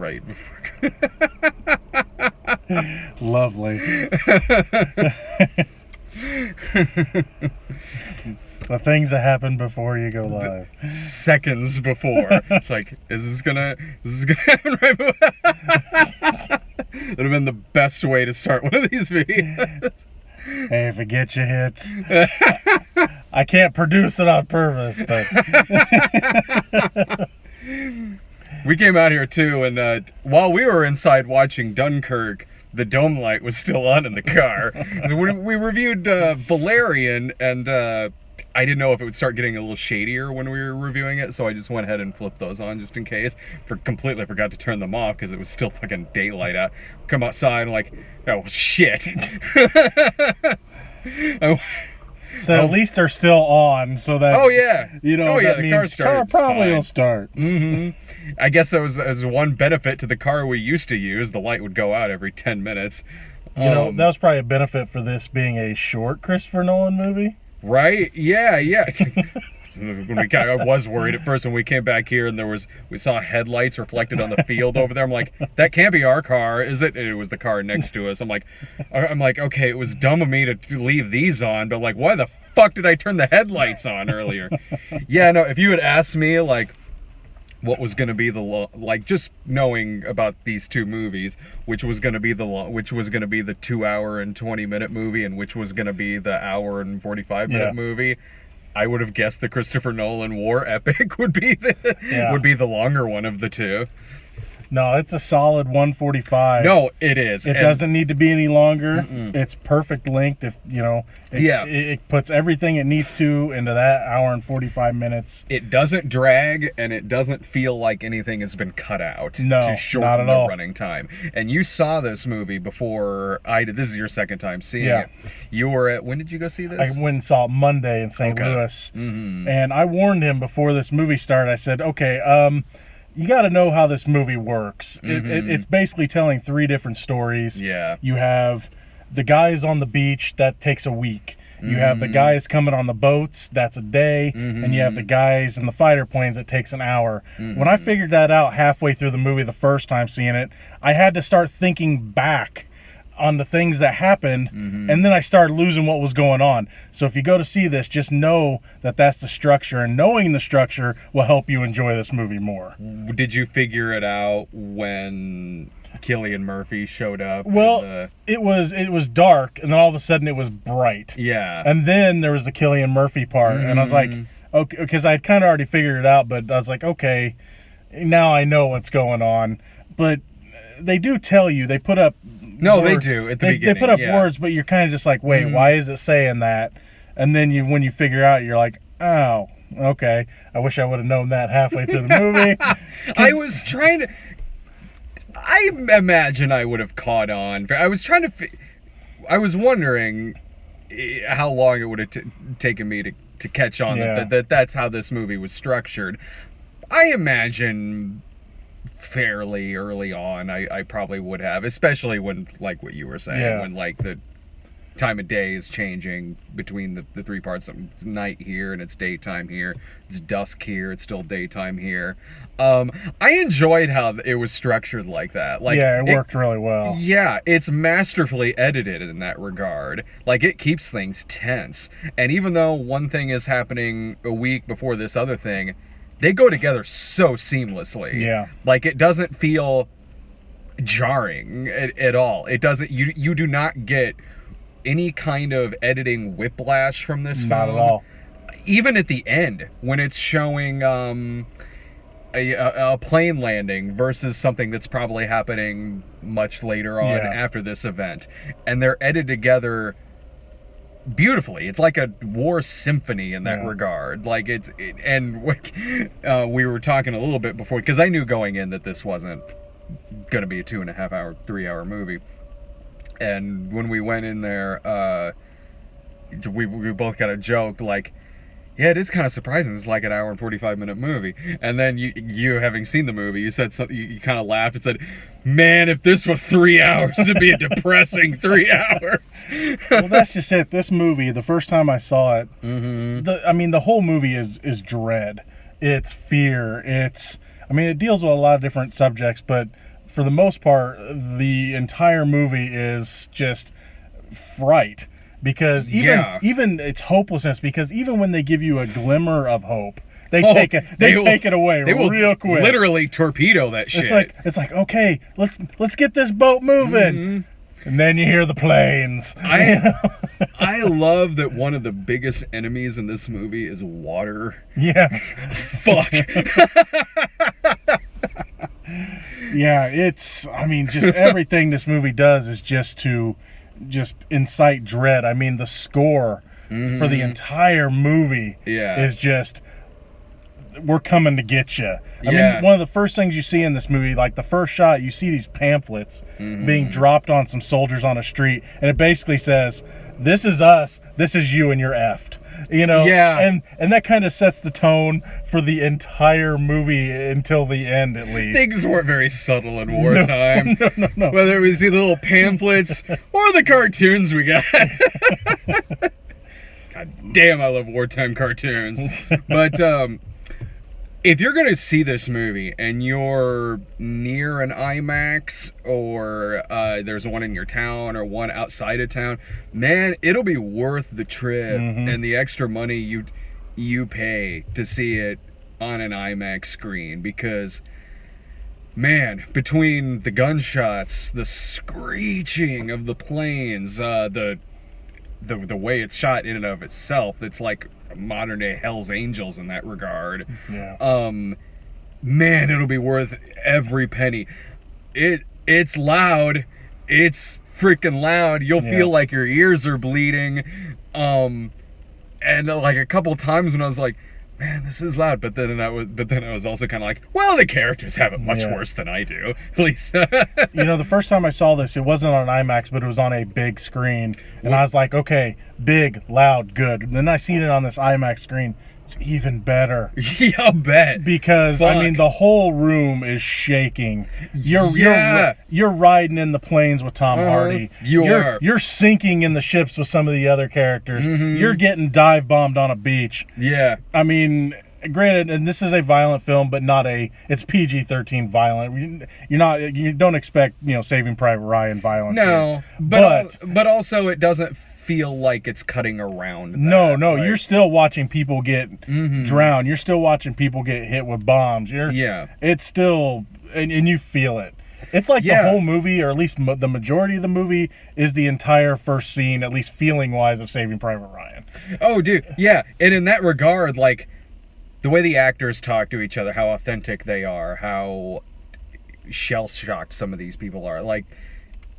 right. Lovely. The things that happen before you go live. Seconds before. It's like, is this gonna happen right before? It would have been the best way to start one of these videos. Hey, if it gets you hits, I can't produce it on purpose, but we came out here too, and while we were inside watching Dunkirk, the dome light was still on in the car. So we reviewed Valerian, and I didn't know if it would start getting a little shadier when we were reviewing it, so I just went ahead and flipped those on just in case. Completely forgot to turn them off because it was still fucking daylight out. Come outside and like, oh shit. So at least they're still on, so that the car probably will start. I guess that was one benefit to the car we used to use. The light would go out every 10 minutes. That was probably a benefit for this being a short Christopher Nolan movie. Right? Yeah. I was worried at first when we came back here and we saw headlights reflected on the field over there. I'm like, that can't be our car, is it? And it was the car next to us. I'm like, okay, it was dumb of me to leave these on, but like, why the fuck did I turn the headlights on earlier? Yeah, no, if you had asked me like what was going to be just knowing about these two movies, which was going to be the 2 hour and 20 minute movie and which was going to be the hour and 45 minute movie, I would have guessed the Christopher Nolan war epic would be the longer one of the two. No, it's a solid 145. No, it is. It doesn't need to be any longer. It's perfect length. If it puts everything it needs to into that hour and 45 minutes. It doesn't drag, and it doesn't feel like anything has been cut out to shorten not at the all. running time. And you saw this movie before I did. This is your second time seeing it. You were at, when did you go see this? I went and saw it Monday in St. Louis. And I warned him before this movie started. I said, okay, you got to know how this movie works. It's basically telling three different stories. Yeah. You have the guys on the beach, that takes a week. You have the guys coming on the boats, that's a day. And you have the guys in the fighter planes, that takes an hour. When I figured that out halfway through the movie the first time seeing it, I had to start thinking back on the things that happened, and then I started losing what was going on. So if you go to see this, just know that that's the structure, and knowing the structure will help you enjoy this movie more. Did you figure it out when Cillian Murphy showed up? Well, it was dark, and then all of a sudden it was bright. Yeah. And then there was the Cillian Murphy part, and I was like, okay, because I'd kind of already figured it out, but I was like, okay, now I know what's going on. But they do tell you, they put up words. They do at the beginning. They put up words, but you're kind of just like, wait, why is it saying that? And then when you figure out, you're like, oh, okay. I wish I would have known that halfway through the movie. I was trying to... I imagine I would have caught on. I was trying to... I was wondering how long it would have taken me to catch on that that's how this movie was structured. I imagine... fairly early on I probably would have, especially when, like what you were saying, when like the time of day is changing between the three parts. It's night here and it's daytime here, it's dusk here, it's still daytime here. I enjoyed how it was structured like that. Like, it worked really well. Yeah, it's masterfully edited in that regard. Like, it keeps things tense, and even though one thing is happening a week before this other thing, they go together so seamlessly. Yeah. Like, it doesn't feel jarring at all. It doesn't, you do not get any kind of editing whiplash from this film. Not at all. Even at the end, when it's showing a plane landing versus something that's probably happening much later on after this event. And they're edited together beautifully. It's like a war symphony in that regard. Like we were talking a little bit before, because I knew going in that this wasn't going to be a 2.5 hour, 3 hour movie. And when we went in there, we both got a joke like, yeah, it is kind of surprising. It's like an hour and 45-minute movie. And then you having seen the movie, you said something. You kind of laughed and said, "Man, if this were 3 hours, it'd be a depressing 3 hours." Well, that's just it. This movie, the first time I saw it, the whole movie is dread. It's fear. It deals with a lot of different subjects, but for the most part, the entire movie is just fright. Because even it's hopelessness, because even when they give you a glimmer of hope, they take it away real quick. Literally torpedo that shit. It's like okay, let's get this boat moving. Mm-hmm. And then you hear the planes. I love that one of the biggest enemies in this movie is water. Yeah. Fuck. Yeah, just everything this movie does is just incite dread. I mean, the score for the entire movie is just, we're coming to get you. I mean, one of the first things you see in this movie, like the first shot, you see these pamphlets being dropped on some soldiers on a street, and it basically says, "This is us, this is you, and you're effed." And that kind of sets the tone for the entire movie until the end, at least. Things weren't very subtle in wartime. No. Whether it was the little pamphlets or the cartoons we got. God damn, I love wartime cartoons. But if you're going to see this movie and you're near an IMAX or there's one in your town or one outside of town, man, it'll be worth the trip and the extra money you pay to see it on an IMAX screen, because, man, between the gunshots, the screeching of the planes, the way it's shot in and of itself, it's like modern day Hell's Angels in that regard. Man, it'll be worth every penny. It's loud. It's freaking loud. You'll feel like your ears are bleeding. And like a couple times when I was like, man, this is loud, but then I was also kind of like, well, the characters have it much worse than I do. Please. The first time I saw this, it wasn't on IMAX, but it was on a big screen, and I was like, okay, big, loud, good. And then I seen it on this IMAX screen. It's even better. Yeah, I'll bet. Because the whole room is shaking. You're riding in the planes with Tom Hardy. You're sinking in the ships with some of the other characters. You're getting dive bombed on a beach. Yeah. I mean, granted, and this is a violent film, but it's PG-13 violent. You don't expect Saving Private Ryan violence. No, but also it doesn't feel like it's cutting around that. No, you're still watching people get drowned. You're still watching people get hit with bombs. It's still, and you feel it. It's like the whole movie, or at least the majority of the movie, is the entire first scene, at least feeling-wise, of Saving Private Ryan. Oh, dude, yeah. And in that regard, like, the way the actors talk to each other, how authentic they are, how shell-shocked some of these people are, like,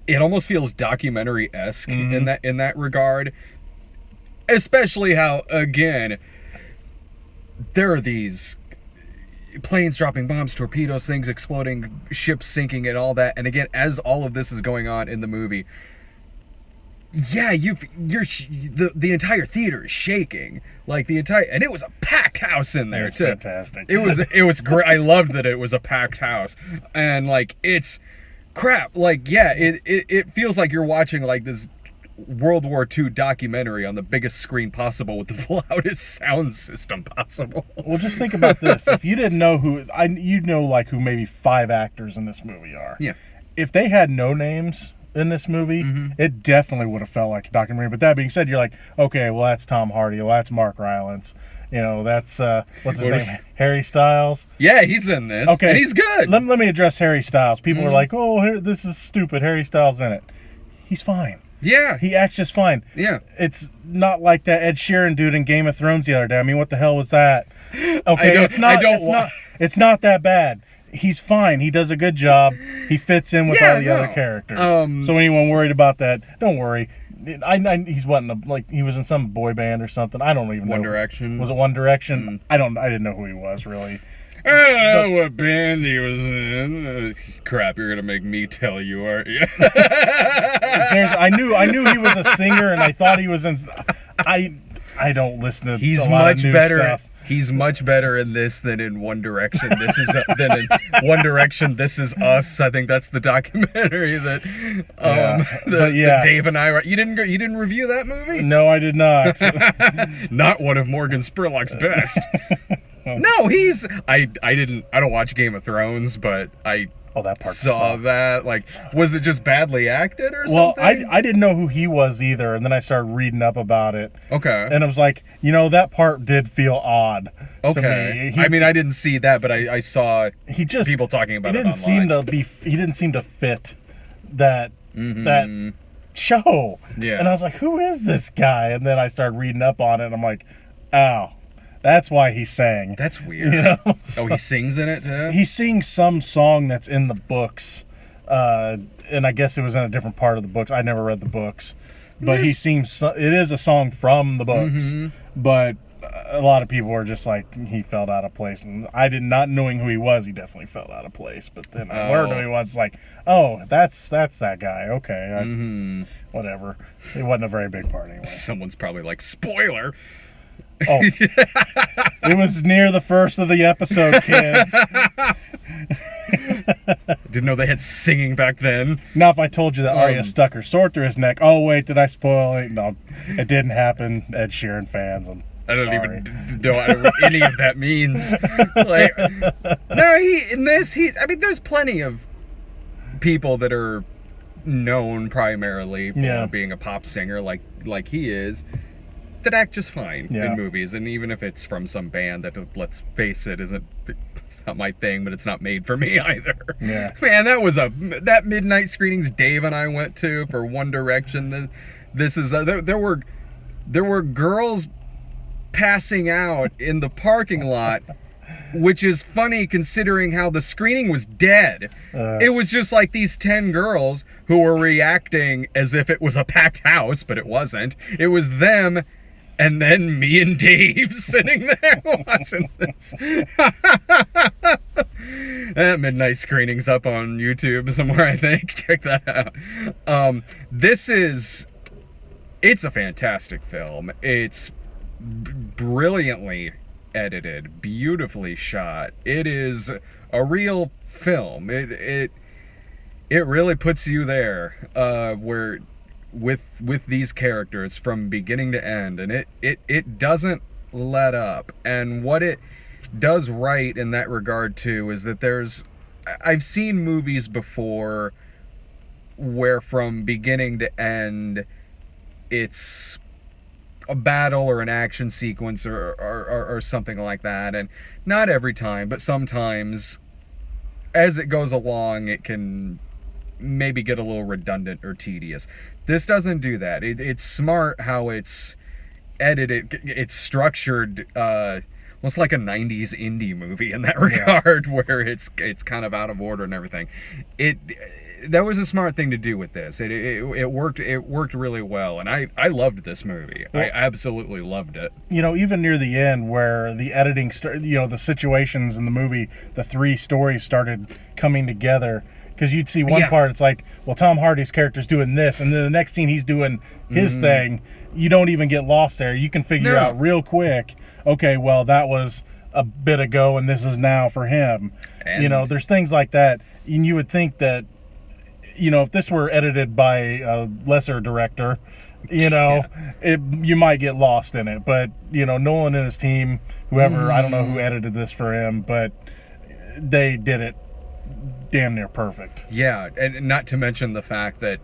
it almost feels documentary-esque in that regard. Especially how, again, there are these planes dropping bombs, torpedoes, things exploding, ships sinking, and all that. And again, as all of this is going on in the movie, the entire theater is shaking, like and it was a packed house in there too. Fantastic. It was great. I loved that it was a packed house, and like it's crap. Like it feels like you're watching like this World War II documentary on the biggest screen possible with the loudest sound system possible. Well, just think about this. If you didn't know who maybe 5 actors in this movie are. Yeah. If they had no names in this movie, it definitely would have felt like a documentary. But that being said, you're like, okay, well, that's Tom Hardy. Well, that's Mark Rylance. That's, what's his name? Harry Styles. Yeah, he's in this. Okay. And he's good. Let me address Harry Styles. People are like, oh, this is stupid. Harry Styles in it. He's fine. Yeah. He acts just fine. Yeah. It's not like that Ed Sheeran dude in Game of Thrones the other day. I mean, what the hell was that? Okay, it's not that bad. He's fine. He does a good job. He fits in with all the other characters. So anyone worried about that, don't worry. He's he was in some boy band or something. I don't even know. One Direction. Was it One Direction? I didn't know who he was really. I don't know what band he was in. Crap, you're gonna make me tell you, aren't you? Seriously, I knew he was a singer, and I thought he was in. I don't listen to. He's a lot much of new better. Stuff. He's much better in this than in One Direction. Than in One Direction. This Is Us. I think that's the documentary that that Dave and I. You didn't review that movie? No, I did not. Not one of Morgan Spurlock's best. No, I don't watch Game of Thrones, but I Oh, that part saw sucked. that. Like, was it just badly acted or Well, something? I didn't know who he was either, and then I started reading up about it. Okay. And I was like, that part did feel odd to Okay. me. I mean, I didn't see that, but I saw He just people talking about he it didn't online. he didn't seem to fit that that show. Yeah. And I was like, who is this guy? And then I started reading up on it, and I'm like, oh, that's why he sang. That's weird. So Oh, he sings in it too? he sings some song that's in the books, and I guess it was in a different part of the books. I never read the books, but he sings. It is a song from the books, but a lot of people were just like, he felt out of place, and I did not knowing who he was. He definitely felt out of place. But then I learned who he was. Like, oh, that's that guy. Okay, whatever. It wasn't a very big part anyway. Someone's probably like, spoiler. Oh, it was near the first of the episode, kids. Didn't know they had singing back then. Now, if I told you that Arya stuck her sword through his neck, oh wait, did I spoil it? No, it didn't happen. Ed Sheeran fans, I don't even know what any of that means. Like, no, I mean, there's plenty of people that are known primarily for being a pop singer, like he is, that act just fine in movies, and even if it's from some band that, let's face it, it's not my thing, but it's not made for me either. Yeah. Man, that midnight screenings Dave and I went to for One Direction. This is there were girls passing out in the parking lot, which is funny considering how the screening was dead. It was just like these 10 girls who were reacting as if it was a packed house, but it wasn't. It was them and then me and Dave sitting there watching this. That midnight screening's up on YouTube somewhere, I think. Check that out. It's a fantastic film. It's brilliantly edited, beautifully shot. It is a real film. It really puts you there, where with these characters from beginning to end, and it doesn't let up. And what it does right in that regard too is that I've seen movies before where from beginning to end it's a battle or an action sequence or something like that, and not every time, but sometimes as it goes along it can maybe get a little redundant or tedious. This doesn't do that. It's smart how it's edited. It's structured. It's like a 90s indie movie in that regard, where it's kind of out of order and everything. That was a smart thing to do with this. It worked really well, and I loved this movie. Well, I absolutely loved it. Even near the end, where the editing the situations in the movie, the three stories started coming together. Because you'd see one part, it's like, well, Tom Hardy's character's doing this, and then the next scene he's doing his thing. You don't even get lost there. You can figure out real quick, okay, well, that was a bit ago, and this is now for him. And there's things like that. And you would think that, if this were edited by a lesser director, you might get lost in it. But, Nolan and his team, whoever, I don't know who edited this for him, but they did it damn near perfect. Yeah, and not to mention the fact that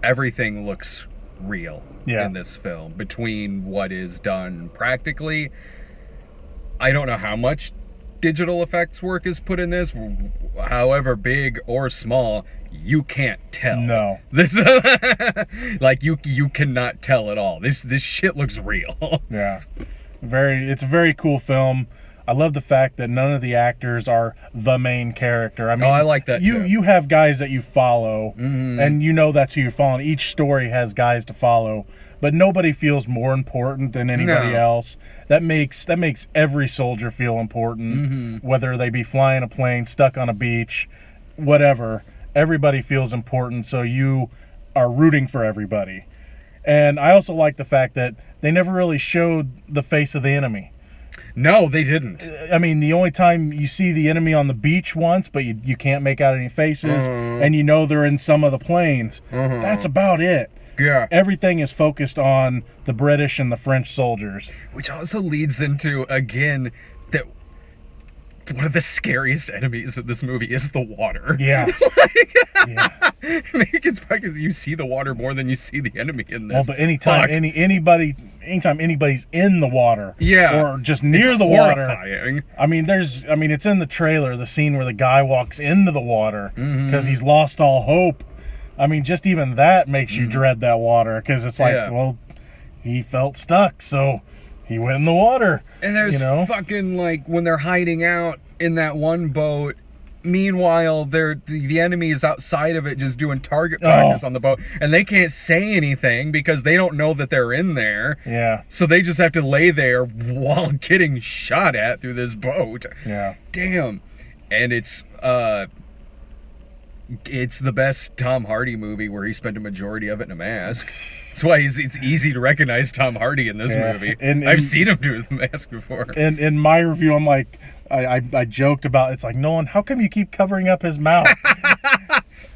everything looks real in this film. Between what is done practically, I don't know how much digital effects work is put in this, however big or small, you can't tell. No. This like you cannot tell at all. This shit looks real. Yeah. It's a very cool film. I love the fact that none of the actors are the main character. I mean, I like that too. You have guys that you follow, and that's who you're following. Each story has guys to follow, but nobody feels more important than anybody else. That makes every soldier feel important, whether they be flying a plane, stuck on a beach, whatever. Everybody feels important, so you are rooting for everybody. And I also like the fact that they never really showed the face of the enemy. No, they didn't. I mean, the only time you see the enemy on the beach once, but you can't make out any faces, and they're in some of the planes. That's about it. Yeah. Everything is focused on the British and the French soldiers. Which also leads into, again, that one of the scariest enemies in this movie is the water. Yeah. Yeah. Maybe it's because you see the water more than you see the enemy in this. Well, but anytime anybody's in the water, yeah, or just near the horrifying. water. I mean, it's in the trailer, the scene where the guy walks into the water because he's lost all hope. I mean, just even that makes you dread that water, because it's like, well, he felt stuck, so he went in the water. And there's fucking, like, when they're hiding out in that one boat, meanwhile, the enemy is outside of it just doing target practice on the boat, and they can't say anything because they don't know that they're in there. Yeah. So they just have to lay there while getting shot at through this boat. Yeah. Damn. And it's the best Tom Hardy movie where he spent a majority of it in a mask. That's why it's easy to recognize Tom Hardy in this movie. And I've seen him do the mask before. And in my review, I'm like, I joked about, it's like, Nolan, how come you keep covering up his mouth?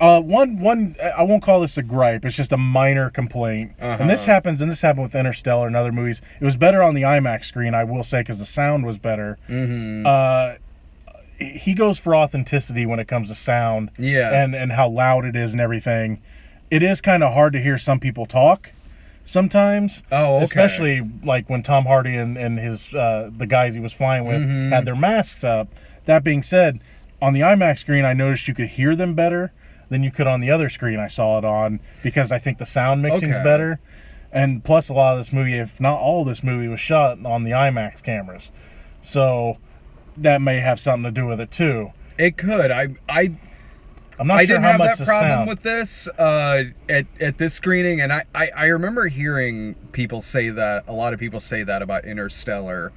One, I won't call this a gripe. It's just a minor complaint. And this happened with Interstellar and other movies. It was better on the IMAX screen, I will say, because the sound was better. He goes for authenticity when it comes to sound, and how loud it is and everything. It is kind of hard to hear some people talk sometimes. Oh, okay. Especially like when Tom Hardy and his the guys he was flying with had their masks up. That being said, on the IMAX screen, I noticed you could hear them better than you could on the other screen I saw it on, because I think the sound mixing's better. And plus, a lot of this movie, if not all of this movie, was shot on the IMAX cameras. So that may have something to do with it too. It could. I'm not sure how much the sound. I didn't have that problem with this at this screening, and I remember hearing people say that. A lot of people say that about Interstellar.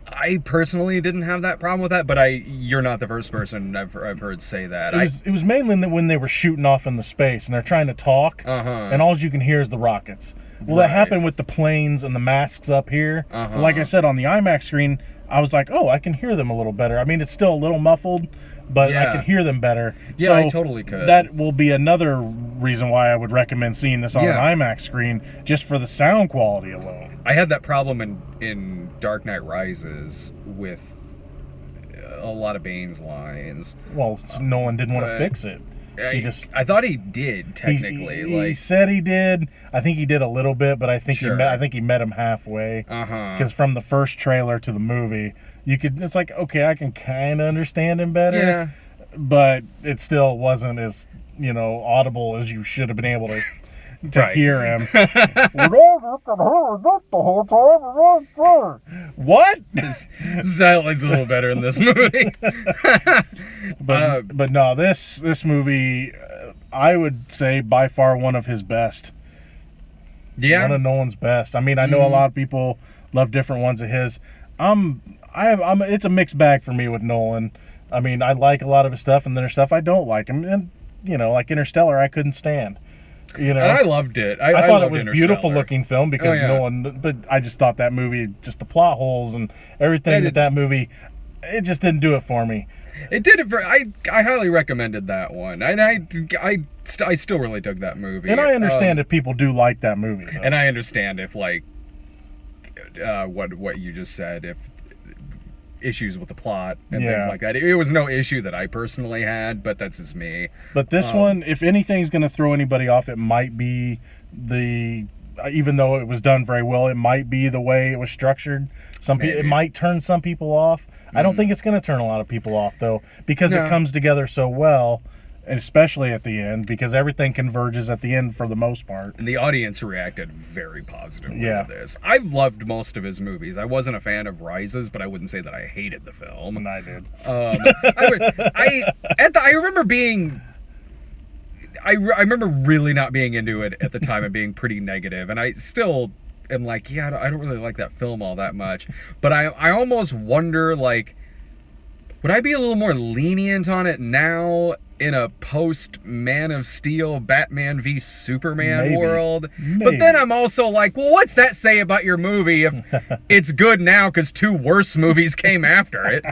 I personally didn't have that problem with that, but you're not the first person I've heard say that. It was mainly when they were shooting off into space and they're trying to talk, and all you can hear is the rockets. Well, that happened with the planes and the masks up here. Like I said, on the IMAX screen, I was like, oh, I can hear them a little better. I mean, it's still a little muffled, but I could hear them better. Yeah, so I totally could. That will be another reason why I would recommend seeing this on an IMAX screen, just for the sound quality alone. I had that problem in Dark Knight Rises with a lot of Bane's lines. Well, Nolan didn't want to fix it. I thought he did, technically. He said he did. I think he did a little bit, but I think he met him halfway. Because from the first trailer to the movie, it's like, okay, I can kind of understand him better. Yeah. But it still wasn't as, audible as you should have been able to hear him. What? His dialogue's a little better in this movie. But no, this movie, I would say by far one of his best. Yeah. One of Nolan's best. I mean, I know a lot of people love different ones of his. It's a mixed bag for me with Nolan. I mean, I like a lot of his stuff, and then there's stuff I don't like. And like Interstellar, I couldn't stand. And I loved it. I thought it was a beautiful looking film because Nolan, but I just thought that movie, just the plot holes and everything that movie, it just didn't do it for me. It did it for. I highly recommended that one, and I still really dug that movie. And I understand if people do like that movie, though. And I understand if what you just said, if issues with the plot and things like that. It was no issue that I personally had, but that's just me. But this one, if anything's going to throw anybody off, it might be even though it was done very well, it might be the way it was structured. It might turn some people off. I don't think it's going to turn a lot of people off, though, because it comes together so well, and especially at the end, because everything converges at the end for the most part. And the audience reacted very positively to this. I've loved most of his movies. I wasn't a fan of Rises, but I wouldn't say that I hated the film. And I did. I remember being... I remember really not being into it at the time and being pretty negative, and I still am like, I don't really like that film all that much. But I almost wonder, like, would I be a little more lenient on it now in a post-Man of Steel, Batman v Superman world? But then I'm also like, well, what's that say about your movie if it's good now because 2 worse movies came after it?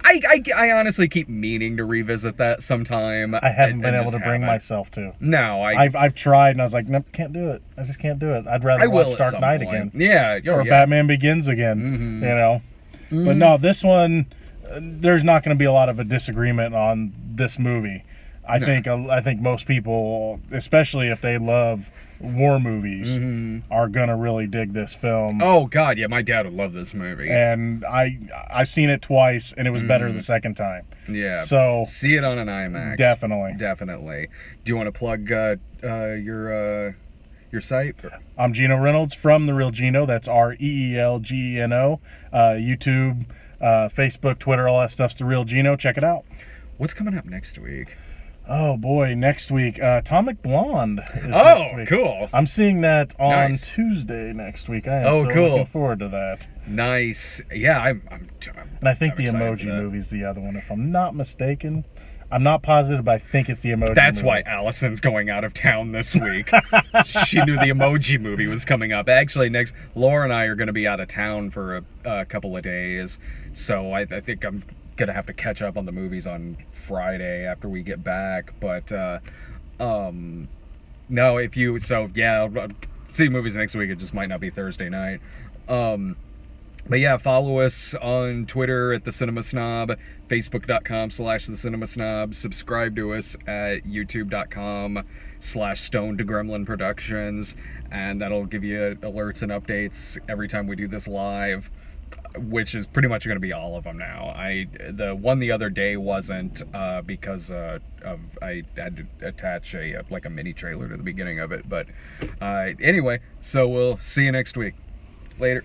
I honestly keep meaning to revisit that sometime. I haven't been able to bring myself to. No, I've tried, and I was like, nope, can't do it. I just can't do it. I'd rather watch Dark Knight again. Yeah. Or Batman Begins again, But no, this one, there's not going to be a lot of a disagreement on this movie. I think most people, especially if they love war movies, are gonna really dig this film. Oh God, yeah, my dad would love this movie. And I've seen it twice, and it was better the second time. Yeah. So see it on an IMAX. Definitely. Do you want to plug your site? I'm Gino Reynolds from The Real Gino. That's REELGENO. YouTube, Facebook, Twitter, all that stuff's The Real Gino. Check it out. What's coming up next week? Oh boy, next week, Atomic Blonde. Is next week. Cool. I'm seeing that on Tuesday next week. I am looking forward to that. Nice. Yeah, I'm and I think the Emoji Movie's the other one, if I'm not mistaken. I'm not positive, but I think it's the Emoji That's Movie. why Allison's going out of town this week. She knew the Emoji Movie was coming up. Actually, Laura and I are going to be out of town for a couple of days, so I think I'm gonna have to catch up on the movies on Friday after we get back. But no, I'll see movies next week. It just might not be Thursday night. But yeah, follow us on Twitter at The Cinema Snob, Facebook.com/The Cinema Snob. Subscribe to us at YouTube.com/Stone to Gremlin Productions, and that'll give you alerts and updates every time we do this live, which is pretty much going to be all of them now. The one the other day wasn't because I had to attach a mini trailer to the beginning of it. But anyway, so we'll see you next week. Later.